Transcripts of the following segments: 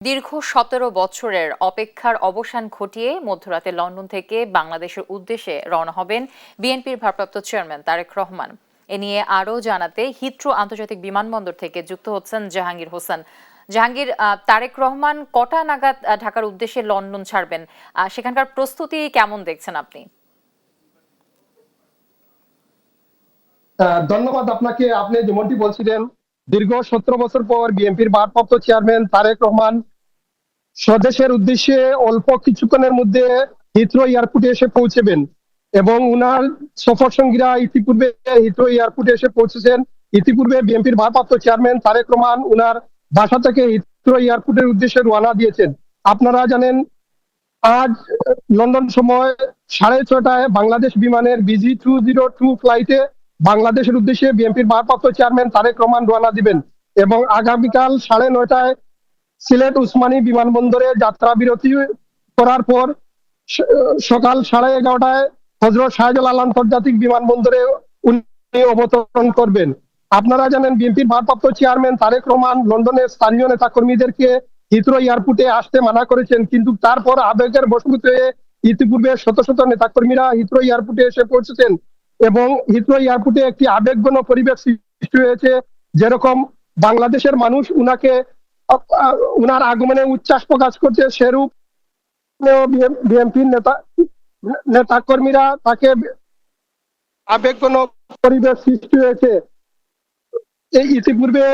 দীর্ঘ ১৭ বছরের অপেক্ষার অবসান ঘটিয়ে মধ্যরাতে লন্ডন থেকে বাংলাদেশের উদ্দেশ্যে রওনা হবেন বিএনপির ভারপ্রাপ্ত চেয়ারম্যান তারেক রহমান। এ নিয়ে আরও জানাতে হিথ্রো আন্তর্জাতিক বিমানবন্দর থেকে যুক্ত হচ্ছেন জাহাঙ্গীর হোসেন। জাহাঙ্গীর, তারেক রহমান কটা নাগাদ ঢাকার উদ্দেশ্যে লন্ডন ছাড়বেন? সেখানকার প্রস্তুতি কেমন দেখছেন আপনি? ধন্যবাদ আপনাকে। আপনি যেমনটি বলছিলেন, দীর্ঘ 17 বছর পর বিএনপির ভারপ্রাপ্ত চেয়ারম্যান তারেক রহমান স্বদেশের উদ্দেশ্যে অল্প কিছুক্ষণের মধ্যে হিথ্রো এয়ারপোর্টে এসে পৌঁছবেন এবং উনার সফর সঙ্গীরা ইতিপূর্বে হিথ্রো এয়ারপোর্টে এসে পৌঁছেছেন। ইতিপূর্বে বিএনপির ভারপ্রাপ্ত চেয়ারম্যান তারেক রহমান উনার বাসা থেকে হিথ্রো এয়ারপোর্টের উদ্দেশ্যে রওনা দিয়েছেন। আপনারা জানেন, আজ লন্ডন সময় 6:30টায় বাংলাদেশ বিমানের BG202 ফ্লাইটে বাংলাদেশের উদ্দেশ্যে বিএনপির ভারপ্রাপ্ত চেয়ারম্যান তারেক রহমান রওনা দিবেন এবং আগামীকাল 9:30টায় সিলেট উসমানী বিমানবন্দরে যাত্রা বিরতি করার পর সকাল 11:30টায় হযরত শাহজালাল আন্তর্জাতিক বিমানবন্দরে উনি অবতরণ করবেন। আপনারা জানেন, বিএনপির ভারপ্রাপ্ত চেয়ারম্যান তারেক রহমান লন্ডনের স্থানীয় নেতাকর্মীদেরকে হিথ্রো এয়ারপোর্টে আসতে মানা করেছেন, কিন্তু তারপর আবেগের বশবর্তী হয়ে ইতিপূর্বে শত শত নেতাকর্মীরা হিথ্রো এয়ারপোর্টে এসে পৌঁছেছেন এবং হিথ্রো এয়ারপোর্টে একটি আবেগঘন পরিবেশ সৃষ্টি হয়েছে। যেরকম বাংলাদেশের মানুষ উনাকে উনার আগমনে উচ্ছ্বাস প্রকাশ করছে, সেরূপ বিএনপির নেতাকর্মীরা তাকে আবেগঘন পরিবেশ সৃষ্টি হয়েছে। এই ইতিপূর্বে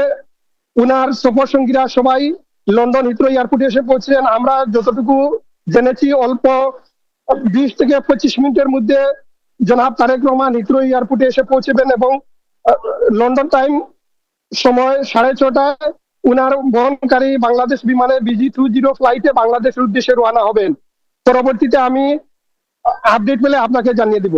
উনার সফর সঙ্গীরা সবাই লন্ডন হিথ্রো এয়ারপোর্টে এসে পৌঁছেছেন। আমরা যতটুকু জেনেছি, অল্প 20 থেকে 25 মিনিটের মধ্যে জনাব তারেক রহমান হিথ্রো এয়ারপোর্টে এসে পৌঁছবেন এবং লন্ডন টাইম সময় 6:30টায় উনার বহনকারী বাংলাদেশ বিমানে BG20 ফ্লাইটে বাংলাদেশের উদ্দেশ্যে রওনা হবেন। পরবর্তীতে আমি আপডেট পেলে আপনাকে জানিয়ে দিব।